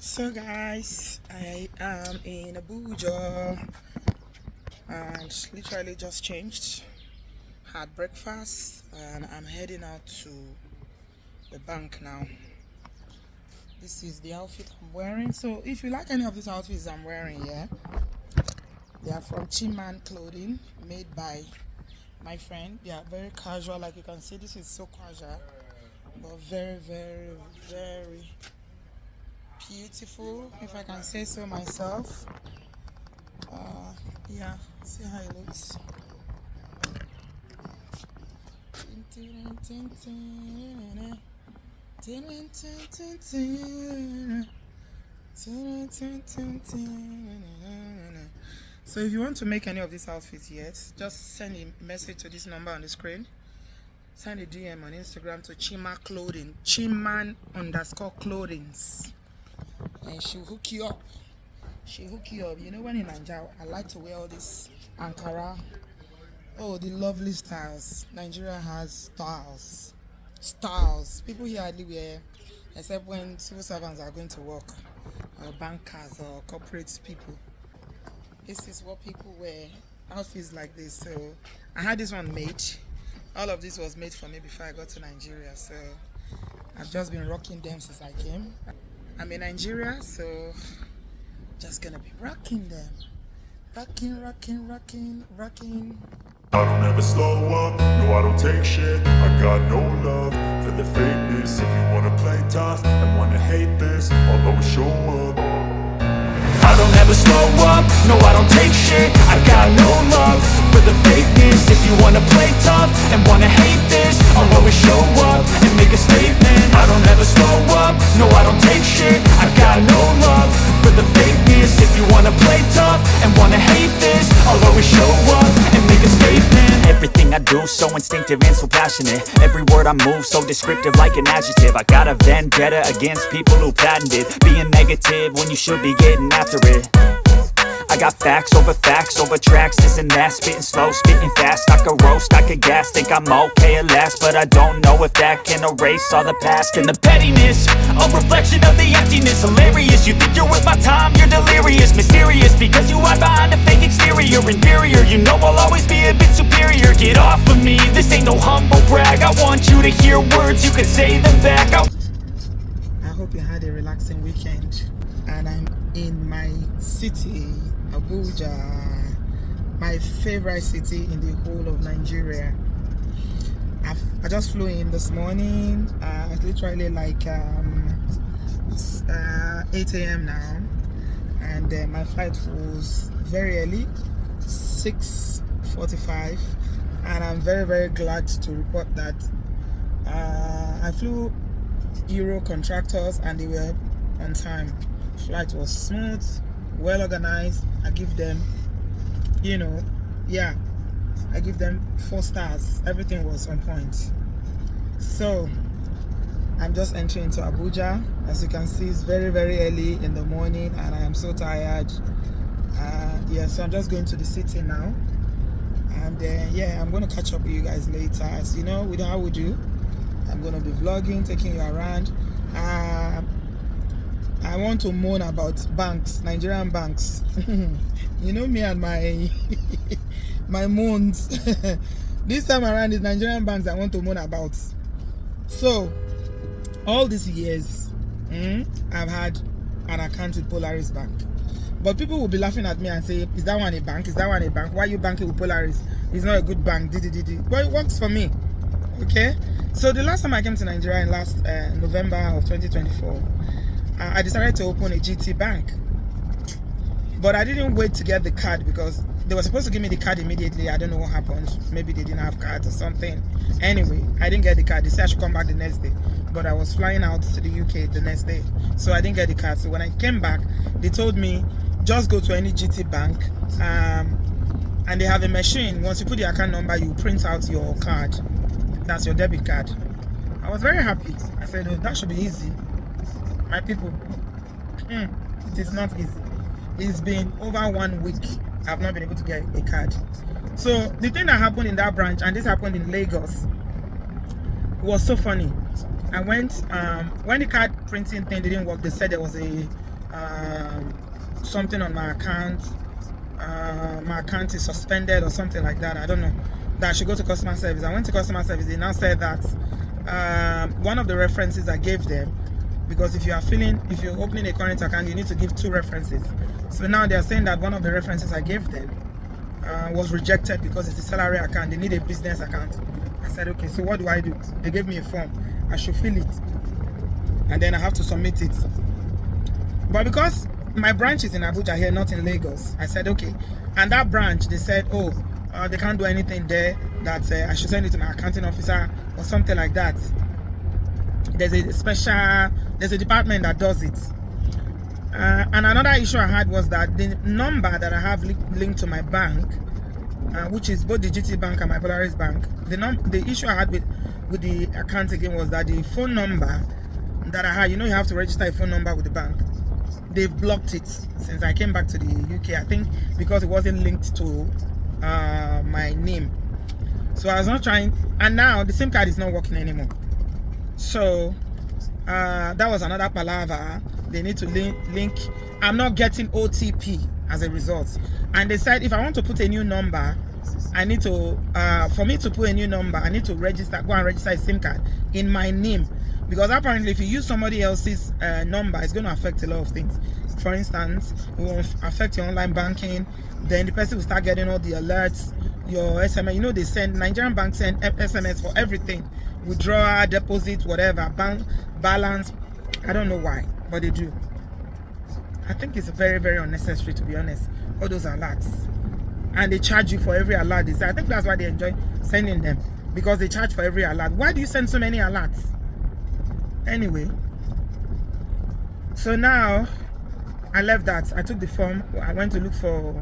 So guys, I am in Abuja and literally just changed, had breakfast, and I'm heading out to the bank now. This is the outfit I'm wearing. So if you like any of these outfits I'm wearing, yeah, they are from Chiman clothing, made by my friend. They are very casual, like you can see. This is so casual, but very, very, very beautiful, if I can say so myself. Yeah, see how it looks. So if you want to make any of these outfits yet, just send a message to this number on the screen. Send a DM on Instagram to Chima Clothing, Chiman_clothings, and she'll hook you up. You know, when in Nigeria, I like to wear all this Ankara. Oh, the lovely styles. Nigeria has styles. People here hardly wear, except when civil servants are going to work, or bankers or corporate people. This is what people wear, outfits like this. So I had this one made. All of this was made for me before I got to Nigeria, so I've just been rocking them since I came. I'm in Nigeria, so just gonna be rocking them. Rocking. I don't ever slow up, no I don't take shit. I got no love for the fakeness. If you wanna play tough and wanna hate this, I'll always show up. I don't ever slow up, no I don't take shit. I got no love for the fakeness. If you wanna play tough and wanna hate this, I'll always show up and make a statement. I don't ever slow up, no I don't take shit. I got no love for the fakeness. If you wanna play tough and wanna hate this, I'll always show up and make a statement. Everything I do so instinctive and so passionate. Every word I move so descriptive like an adjective. I got a vendetta against people who patented being negative when you should be getting after it. I got facts over tracks, this and that. Spitting slow, spitting fast. I could roast, I could gas. Think I'm okay at last, but I don't know if that can erase all the past. And the pettiness, a reflection of the emptiness. Hilarious, you think you're worth my time, you're delirious. Mysterious, because you hide behind a fake exterior. Inferior, you know I'll always be a bit superior. Get off of me, this ain't no humble brag. I want you to hear words, you can say them back. I hope you had a relaxing weekend. And I'm in my city, Abuja, my favorite city in the whole of Nigeria. I just flew in this morning. It's literally like 8 a.m. now, and my flight was very early, 6:45, and I'm very, very glad to report that I flew Euro contractors and they were on time. Flight was smooth, well organized. I give them, I give them 4 stars. Everything was on point. So I'm just entering into Abuja. As you can see, it's very, very early in the morning and I am so tired. So I'm just going to the city now, and I'm going to catch up with you guys later. As you know, how we do, I'm going to be vlogging, taking you around. I want to moan about banks, Nigerian banks. You know me and my my moans. This time around, it's Nigerian banks I want to moan about. So, all these years, I've had an account with Polaris Bank. But people will be laughing at me and say, is that one a bank? Is that one a bank? Why are you banking with Polaris? It's not a good bank. But it works for me. Okay? So, the last time I came to Nigeria in last November of 2024, I decided to open a GT bank, but I didn't wait to get the card because they were supposed to give me the card immediately. I don't know what happened. Maybe they didn't have cards or something. Anyway, I didn't get the card. They said I should come back the next day, but I was flying out to the UK the next day, so I didn't get the card. So when I came back, they told me just go to any GT bank, and they have a machine. Once you put the account number, you print out your card. That's your debit card. I was very happy. I said, oh, that should be easy. My people, it is not easy. It's been over 1 week. I've not been able to get a card. So the thing that happened in that branch, and this happened in Lagos, was so funny. I went, when the card printing thing didn't work, they said there was a something on my account. My account is suspended or something like that. I don't know. That I should go to customer service. I went to customer service. They now said that one of the references I gave them, because if you're opening a current account, you need to give 2 references. So now they're saying that one of the references I gave them was rejected because it's a salary account. They need a business account. I said, okay, so what do I do? They gave me a form. I should fill it, and then I have to submit it. But because my branch is in Abuja here, not in Lagos, I said, okay. And that branch, they said, oh, they can't do anything there, that I should send it to my accounting officer or something like that. There's a department that does it. And another issue I had was that the number that I have linked to my bank, which is both the GT Bank and my Polaris Bank, the issue I had with the account again was that the phone number that I had, you have to register a phone number with the bank. They've blocked it since I came back to the UK, I think because it wasn't linked to my name. So I was not trying, and now the SIM card is not working anymore. So that was another palaver. They need to link. I'm not getting OTP as a result. And they said if I want to put a new number, I need to, for me to put a new number, I need to go and register a SIM card in my name. Because apparently if you use somebody else's number, it's going to affect a lot of things. For instance, it will affect your online banking. Then the person will start getting all the alerts, your SMS. They send, Nigerian banks send SMS for everything. Withdrawal, deposit, whatever, bank balance. I don't know why, but they do. I think it's very, very unnecessary, to be honest. All those alerts. And they charge you for every alert. I think that's why they enjoy sending them. Because they charge for every alert. Why do you send so many alerts? Anyway, so now I left that. I took the form. I went to look for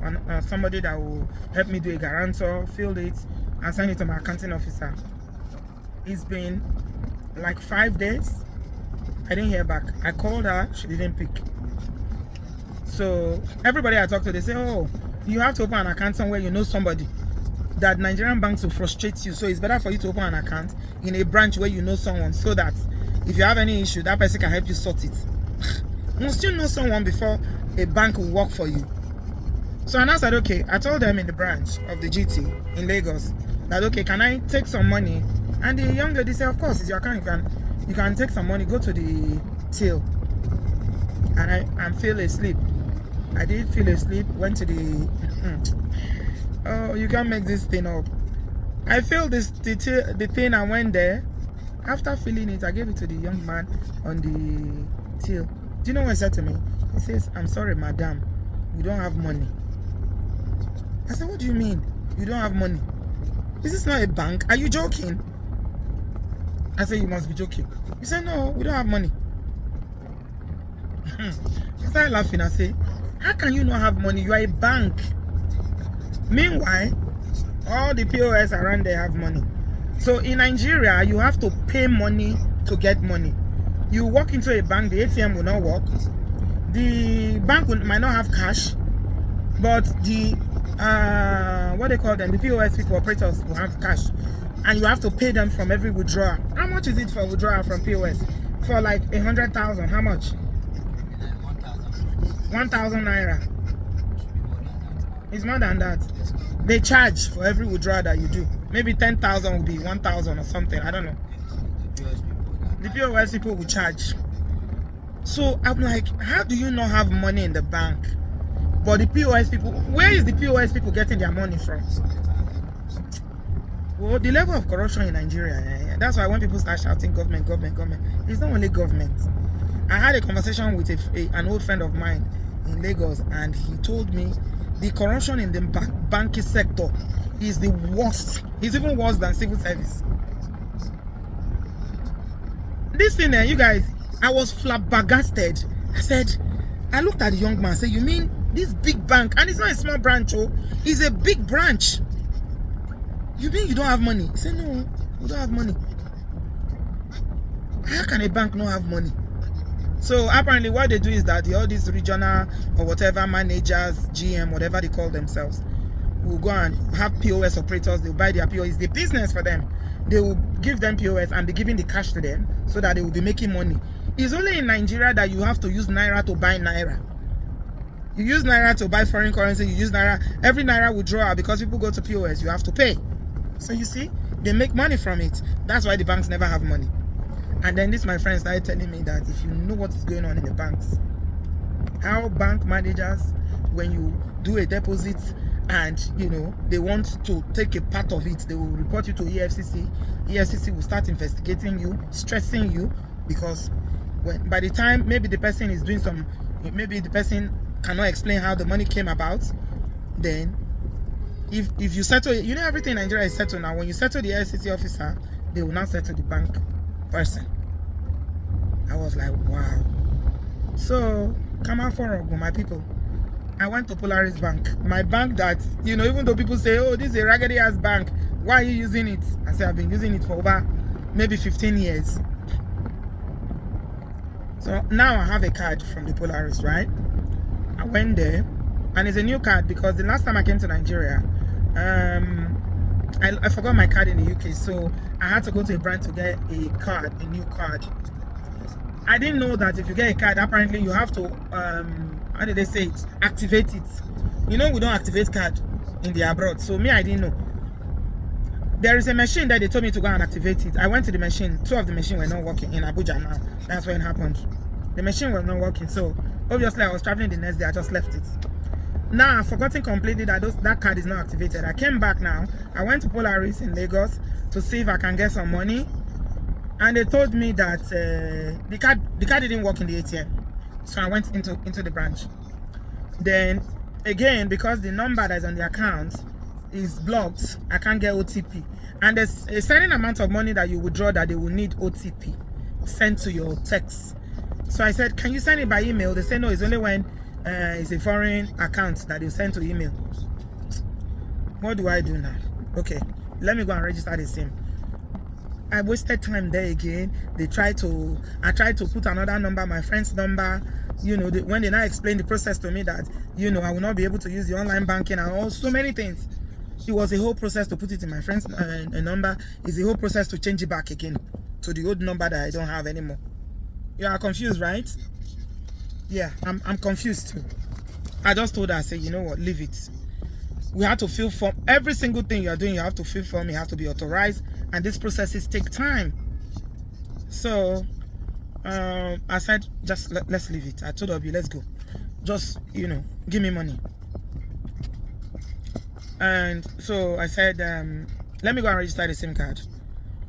somebody that will help me do a guarantor, filled it, and send it to my accounting officer. It's been like 5 days. I didn't hear back. I called her. She didn't pick. So everybody I talk to, they say, oh, you have to open an account somewhere you know somebody. That Nigerian banks will frustrate you. So it's better for you to open an account in a branch where you know someone, so that if you have any issue, that person can help you sort it. Must you know someone before a bank will work for you? So and I said, okay, I told them in the branch of the GT in Lagos that, okay, can I take some money? And the young lady said, of course, it's your account. You can take some money, go to the till. And I fell asleep. I did feel asleep, went to the oh, you can't make this thing up. I filled the thing and went there. After filling it, I gave it to the young man on the till. Do you know what he said to me? He says, I'm sorry, madam, we don't have money. I said, what do you mean you don't have money? Is this not a bank? Are you joking? I said, you must be joking. He said, no, we don't have money. I started laughing. I said, how can you not have money? You are a bank. Meanwhile, all the POS around there have money. So in Nigeria, you have to pay money to get money. You walk into a bank, the ATM will not work. The bank might not have cash, but the what they call them, the POS people, operators will have cash, and you have to pay them from every withdrawal. How much is it for withdrawal from POS? For like 100,000, how much? 1,000 Naira. It's more than that. They charge for every withdrawal that you do. Maybe 10,000 will be 1,000 or something. I don't know. The POS people will charge. So I'm like, how do you not have money in the bank? But the POS people, where is the POS people getting their money from? Well, the level of corruption in Nigeria, that's why when people start shouting government, government, government, it's not only government. I had a conversation with an old friend of mine in Lagos, and he told me the corruption in the banking sector is the worst. It's even worse than civil service. This thing, you guys, I was flabbergasted. I looked at the young man and said, you mean this big bank, and it's not a small branch, oh, it's a big branch. You mean you don't have money? He said, no, we don't have money. How can a bank not have money? So apparently what they do is that all these regional or whatever managers, GM, whatever they call themselves, will go and have POS operators. They'll buy their POS. It's the business for them. They will give them POS and be giving the cash to them so that they will be making money. It's only in Nigeria that you have to use Naira to buy Naira. You use Naira to buy foreign currency. You use Naira. Every Naira withdrawal, because people go to POS, you have to pay. So you see, they make money from it. That's why the banks never have money. And then this, my friend, started telling me that if you know what is going on in the banks, how bank managers, when you do a deposit and you know they want to take a part of it, they will report you to EFCC. EFCC will start investigating you, stressing you, because by the time maybe the person is doing some, maybe the person cannot explain how the money came about, then if you settle, you know, everything in Nigeria is settled now. When you settle the EFCC officer, they will now settle the bank person. I was like, wow. So come out for my people. I went to Polaris Bank, my bank that, you know, even though people say, oh, this is a raggedy ass bank, why are you using it? I say, I've been using it for over maybe 15 years. So now I have a card from the Polaris, right? I went there, and it's a new card because the last time I came to Nigeria, I forgot my card in the UK, so I had to go to a branch to get a card, a new card. I didn't know that if you get a card, apparently you have to, how did they say it? Activate it. You know, we don't activate card in the abroad, so me, I didn't know. There is a machine that they told me to go and activate it. I went to the machine. Two of the machines were not working in Abuja now. That's when it happened. The machine was not working, so obviously I was traveling the next day. I just left it. Now I've forgotten completely that that card is not activated. I came back now. I went to Polaris in Lagos to see if I can get some money, and they told me that the card didn't work in the ATM. So I went into the branch. Then again, because the number that is on the account is blocked, I can't get OTP, and there's a certain amount of money that you withdraw that they will need OTP sent to your text. So I said, can you send it by email? They said no, it's only when it's a foreign account that you send to email. What do I do now? Okay, let me go and register the SIM. I wasted time there again. I tried to put another number, my friend's number. You know, when they now explained the process to me that, you know, I will not be able to use the online banking and all, so many things. It was a whole process to put it in my friend's number. It's a whole process to change it back again to the old number that I don't have anymore. You are confused, right? Yeah, I'm confused too. I just told her, I said, you know what, leave it. We have to fill form. Every single thing you are doing, you have to fill form. You have to be authorized, and these processes take time. So I said, just let's leave it. I told Obi, let's go. Just, you know, give me money. And so I said, let me go and register the SIM card.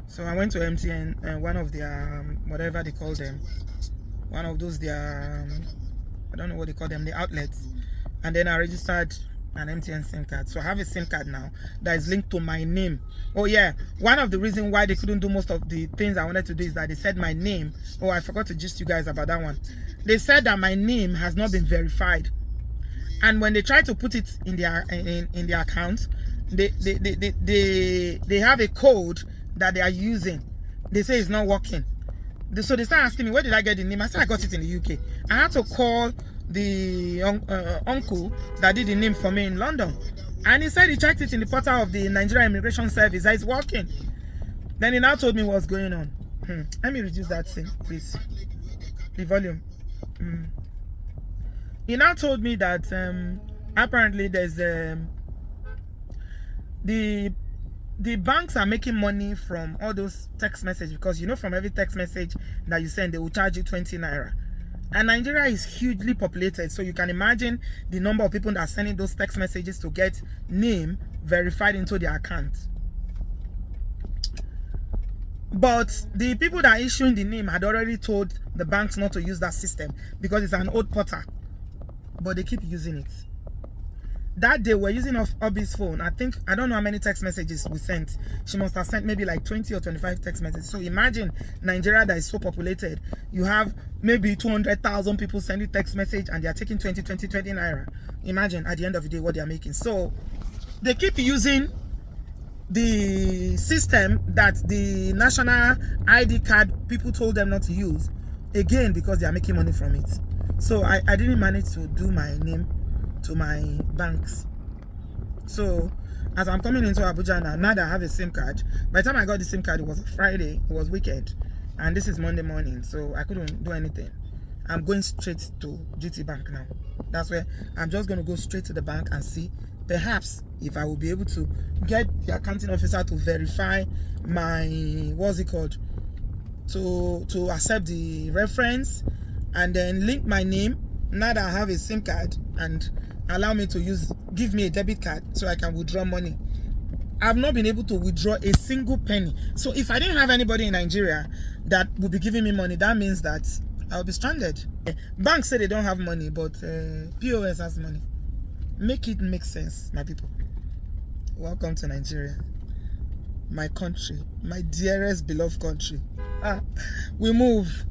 So I went to MTN and one of their whatever they call them, one of those their I don't know what they call them, the outlets, and then I registered an MTN SIM card. So I have a SIM card now that is linked to my name. Oh yeah, one of the reasons why they couldn't do most of the things I wanted to do is that they said my name. Oh, I forgot to gist you guys about that one. They said that my name has not been verified, and when they try to put it in their account, they have a code that they are using. They say it's not working. So they start asking me, where did I get the name? I said I got it in the UK. I had to call the uncle that did the name for me in London, and he said he checked it in the portal of the Nigerian Immigration Service that it's working. Then he now told me what's going on. Let me reduce that thing, please, the volume. He now told me that apparently there's the banks are making money from all those text messages, because you know from every text message that you send they will charge you 20 naira. And Nigeria is hugely populated, so you can imagine the number of people that are sending those text messages to get name verified into their account. But the people that are issuing the name had already told the banks not to use that system because it's an old portal, but they keep using it. That day we're using Obi's phone. I don't know how many text messages we sent. She must have sent maybe like 20 or 25 text messages. So imagine Nigeria that is so populated. You have maybe 200,000 people sending text message and they are taking 20 naira. Imagine at the end of the day what they are making. So they keep using the system that the national ID card people told them not to use again because they are making money from it. So I didn't manage to do my name to my banks. So as I'm coming into Abuja now that I have a SIM card, by the time I got the SIM card, it was a Friday, it was weekend. and this is Monday morning, so I couldn't do anything. I'm going straight to GT Bank now. That's where I'm just going to go straight to the bank and see perhaps if I will be able to get the accounting officer to verify my, what's it called, to accept the reference and then link my name now that I have a SIM card and allow me to give me a debit card so I can withdraw money. I've not been able to withdraw a single penny. So if I didn't have anybody in Nigeria that would be giving me money, that means that I'll be stranded. Banks say they don't have money, but POS has money. Make it make sense, my people. Welcome to Nigeria, my country, my dearest beloved country. We move.